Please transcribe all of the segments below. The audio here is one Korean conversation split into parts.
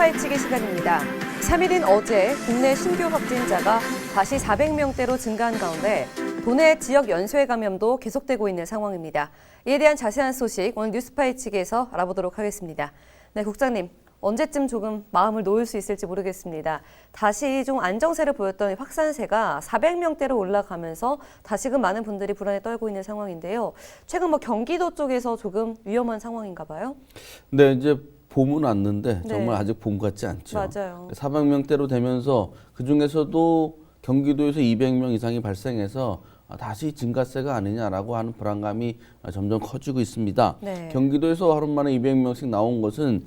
파헤치기 시간입니다. 3일인 어제 국내 신규 확진자가 다시 400명대로 증가한 가운데 도내 지역 연쇄 감염도 계속되고 있는 상황입니다. 이에 대한 자세한 소식 오늘 뉴스 파헤치기에서 알아보도록 하겠습니다. 네, 국장님. 언제쯤 조금 마음을 놓을 수 있을지 모르겠습니다. 다시 좀 안정세를 보였던 확산세가 400명대로 올라가면서 다시금 많은 분들이 불안에 떨고 있는 상황인데요. 최근 경기도 쪽에서 조금 위험한 상황인가 봐요? 네, 이제 봄은 왔는데 정말 네. 아직 봄 같지 않죠. 맞아요. 400명대로 되면서 그중에서도 경기도에서 200명 이상이 발생해서 다시 증가세가 아니냐라고 하는 불안감이 점점 커지고 있습니다. 네. 경기도에서 하루 만에 200명씩 나온 것은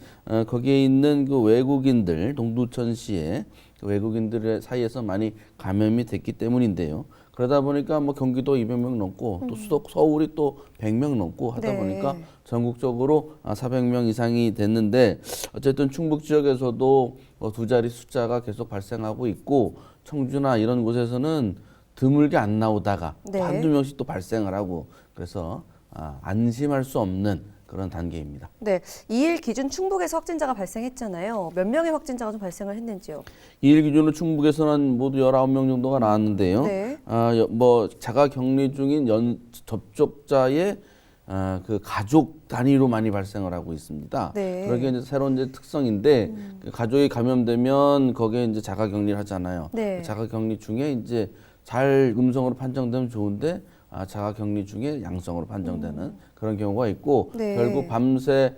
거기에 있는 그 외국인들, 동두천시에 외국인들 사이에서 많이 감염이 됐기 때문인데요. 그러다 보니까 경기도 200명 넘고 또 수도 서울이 또 100명 넘고 하다 네. 보니까 전국적으로 400명 이상이 됐는데 어쨌든 충북 지역에서도 두 자리 숫자가 계속 발생하고 있고 청주나 이런 곳에서는 드물게 안 나오다가 네. 한두 명씩 또 발생을 하고 그래서 안심할 수 없는 그런 단계입니다. 네, 2일 기준 충북에서 확진자가 발생했잖아요. 몇 명의 확진자가 좀 발생을 했는지요? 2일 기준으로 충북에서는 모두 19명 정도가 나왔는데요. 네. 자가 격리 중인 접촉자의 그 가족 단위로 많이 발생을 하고 있습니다. 네. 그러게 이제 새로운 이제 특성인데 그 가족이 감염되면 거기에 이제 자가 격리를 하잖아요. 네. 자가 격리 중에 이제 잘 음성으로 판정되면 좋은데 자가 격리 중에 양성으로 판정되는 그런 경우가 있고 네. 결국 밤새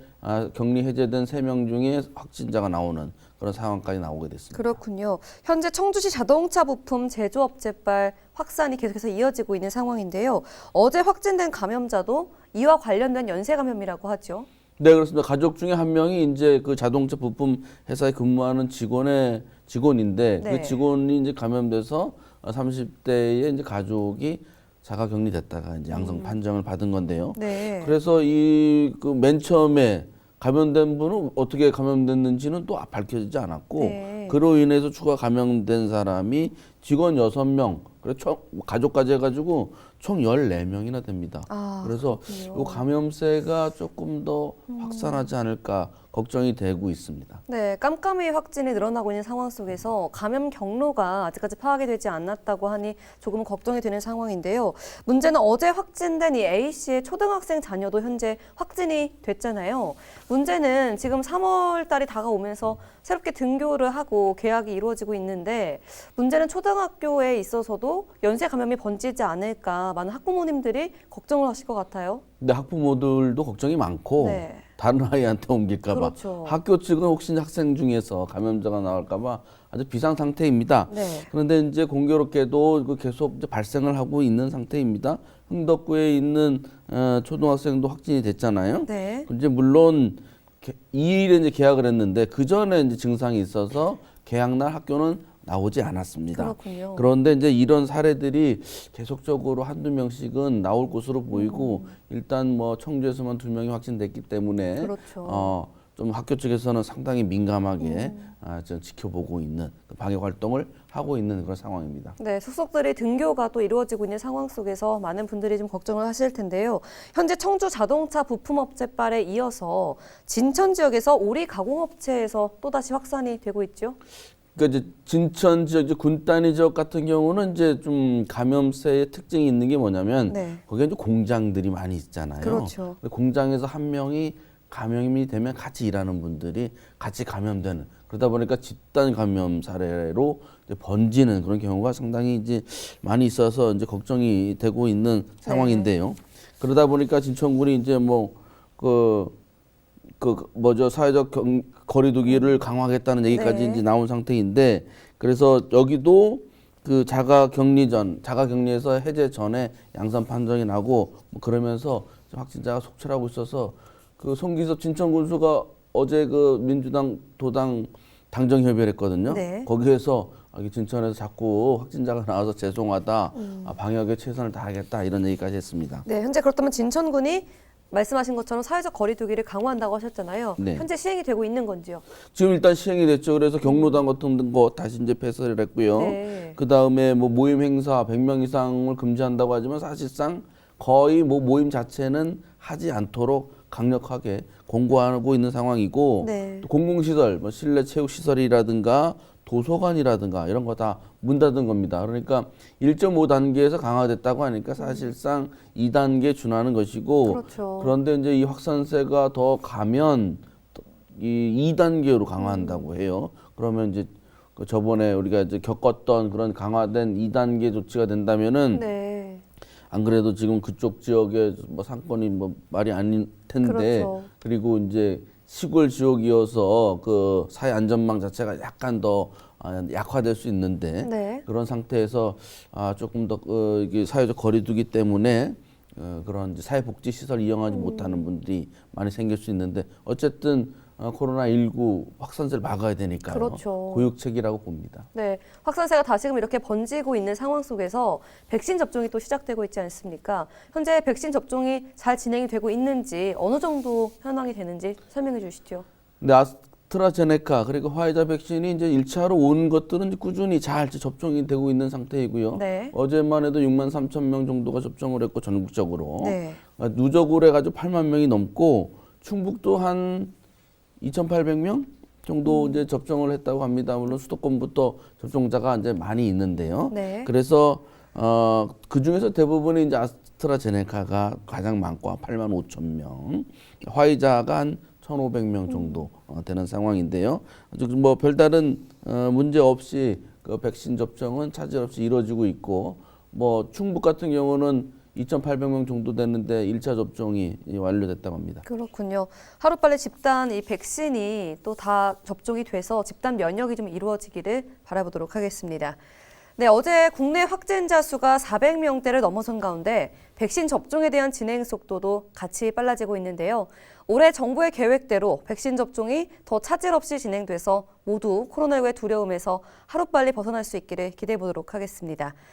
격리 해제된 3명 중에 확진자가 나오는 그런 상황까지 나오게 됐습니다. 그렇군요. 현재 청주시 자동차 부품 제조업체발 확산이 계속해서 이어지고 있는 상황인데요. 어제 확진된 감염자도 이와 관련된 연쇄 감염이라고 하죠. 네, 그렇습니다. 가족 중에 한 명이 이제 그 자동차 부품 회사에 근무하는 직원인데 네. 그 직원이 이제 감염돼서 30대의 이제 가족이 자가 격리됐다가 이제 양성 판정을 받은 건데요. 네. 그래서 맨 처음에 감염된 분은 어떻게 감염됐는지는 또 밝혀지지 않았고 네. 그로 인해서 추가 감염된 사람이 직원 6명, 그래 가족까지 해가지고 총 14명이나 됩니다. 그래서 이 감염세가 조금 더 확산하지 않을까 걱정이 되고 있습니다. 네, 깜깜이 확진이 늘어나고 있는 상황 속에서 감염 경로가 아직까지 파악이 되지 않았다고 하니 조금 걱정이 되는 상황인데요. 문제는 어제 확진된 이 A씨의 초등학생 자녀도 현재 확진이 됐잖아요. 문제는 지금 3월 달이 다가오면서 새롭게 등교를 하고 개학이 이루어지고 있는데 문제는 초등학교에 있어서도 연쇄 감염이 번지지 않을까 많은 학부모님들이 걱정을 하실 것 같아요. 근데 학부모들도 걱정이 많고 네. 다른 아이한테 옮길까 봐 그렇죠. 학교 측은 혹시 학생 중에서 감염자가 나올까 봐 아주 비상 상태입니다. 네. 그런데 이제 공교롭게도 계속 이제 발생을 하고 있는 상태입니다. 흥덕구에 있는 초등학생도 확진이 됐잖아요. 네. 이제 물론 2일에 이제 개학을 했는데 그 전에 이제 증상이 있어서 개학날 학교는 나오지 않았습니다. 그렇군요. 그런데 이제 이런 사례들이 계속적으로 한두 명씩은 나올 것으로 보이고 일단 청주에서만 2명이 확진됐기 때문에 그렇죠. 좀 학교 측에서는 상당히 민감하게 좀 지켜보고 있는 방역 활동을 하고 있는 그런 상황입니다. 네, 속속들이 등교가 또 이루어지고 있는 상황 속에서 많은 분들이 좀 걱정을 하실 텐데요. 현재 청주 자동차 부품업체발에 이어서 진천 지역에서 오리 가공업체에서 또다시 확산이 되고 있죠. 그러니까 이제 진천 지역, 이제 군단위 지역 같은 경우는 이제 좀 감염세의 특징이 있는 게 뭐냐면 네. 거기에 이제 공장들이 많이 있잖아요. 그렇죠. 근데 공장에서 한 명이 감염이 되면 같이 일하는 분들이 같이 감염되는 그러다 보니까 집단 감염 사례로 이제 번지는 그런 경우가 상당히 이제 많이 있어서 이제 걱정이 되고 있는 상황인데요. 그러다 보니까 진천군이 이제 사회적 거리두기를 강화하겠다는 얘기까지 네. 이제 나온 상태인데 그래서 여기도 그 자가 격리에서 해제 전에 양성 판정이 나고 그러면서 확진자가 속출하고 있어서 그 송기섭 진천군수가 어제 그 민주당 도당 당정 협의를 했거든요. 네. 거기에서 진천에서 자꾸 확진자가 나와서 죄송하다, 방역에 최선을 다하겠다 이런 얘기까지 했습니다. 네, 현재 그렇다면 진천군이 말씀하신 것처럼 사회적 거리두기를 강화한다고 하셨잖아요. 네. 현재 시행이 되고 있는 건지요? 지금 일단 시행이 됐죠. 그래서 경로당 같은 거 다시 이제 폐쇄를 했고요. 네. 그 다음에 모임 행사 100명 이상을 금지한다고 하지만 사실상 거의 모임 자체는 하지 않도록 강력하게 공고하고 있는 상황이고 네. 또 공공시설, 뭐 실내 체육시설이라든가 도서관이라든가 이런 거 다 문 닫은 겁니다. 그러니까 1.5단계에서 강화됐다고 하니까 사실상 2단계에 준하는 것이고 그렇죠. 그런데 이제 이 확산세가 더 가면 이 2단계로 강화한다고 해요. 그러면 이제 그 저번에 우리가 이제 겪었던 그런 강화된 2단계 조치가 된다면은 네. 안 그래도 지금 그쪽 지역의 뭐 상권이 뭐 말이 아닐 텐데 그렇죠. 그리고 이제 시골 지역이어서 그 사회 안전망 자체가 약간 더 약화될 수 있는데 네. 그런 상태에서 조금 더 이게 사회적 거리두기 때문에 그런 이제 사회복지 시설 이용하지 못하는 분들이 많이 생길 수 있는데 어쨌든 코로나19 확산세를 막아야 되니까요. 그렇죠. 고육책이라고 봅니다. 네, 확산세가 다시금 이렇게 번지고 있는 상황 속에서 백신 접종이 또 시작되고 있지 않습니까? 현재 백신 접종이 잘 진행이 되고 있는지 어느 정도 현황이 되는지 설명해 주시죠. 근데 아스트라제네카 그리고 화이자 백신이 이제 1차로 온 것들은 이제 꾸준히 잘 접종이 되고 있는 상태이고요. 네. 어제만 해도 6만 3천 명 정도가 접종을 했고 전국적으로 네. 누적으로 해가지고 8만 명이 넘고 충북도 한 2,800명 정도 이제 접종을 했다고 합니다. 물론 수도권부터 접종자가 이제 많이 있는데요. 네. 그래서 그 중에서 대부분이 이제 아스트라제네카가 가장 많고 8만 5천 명, 화이자가 한 1,500명 정도 되는 상황인데요. 아주 뭐 별다른 문제 없이 그 백신 접종은 차질 없이 이루어지고 있고, 뭐 충북 같은 경우는 2,800명 정도 됐는데 1차 접종이 완료됐다고 합니다. 그렇군요. 하루빨리 집단 이 백신이 또 다 접종이 돼서 집단 면역이 좀 이루어지기를 바라보도록 하겠습니다. 네, 어제 국내 확진자 수가 400명대를 넘어선 가운데 백신 접종에 대한 진행 속도도 같이 빨라지고 있는데요. 올해 정부의 계획대로 백신 접종이 더 차질 없이 진행돼서 모두 코로나19의 두려움에서 하루빨리 벗어날 수 있기를 기대해 보도록 하겠습니다.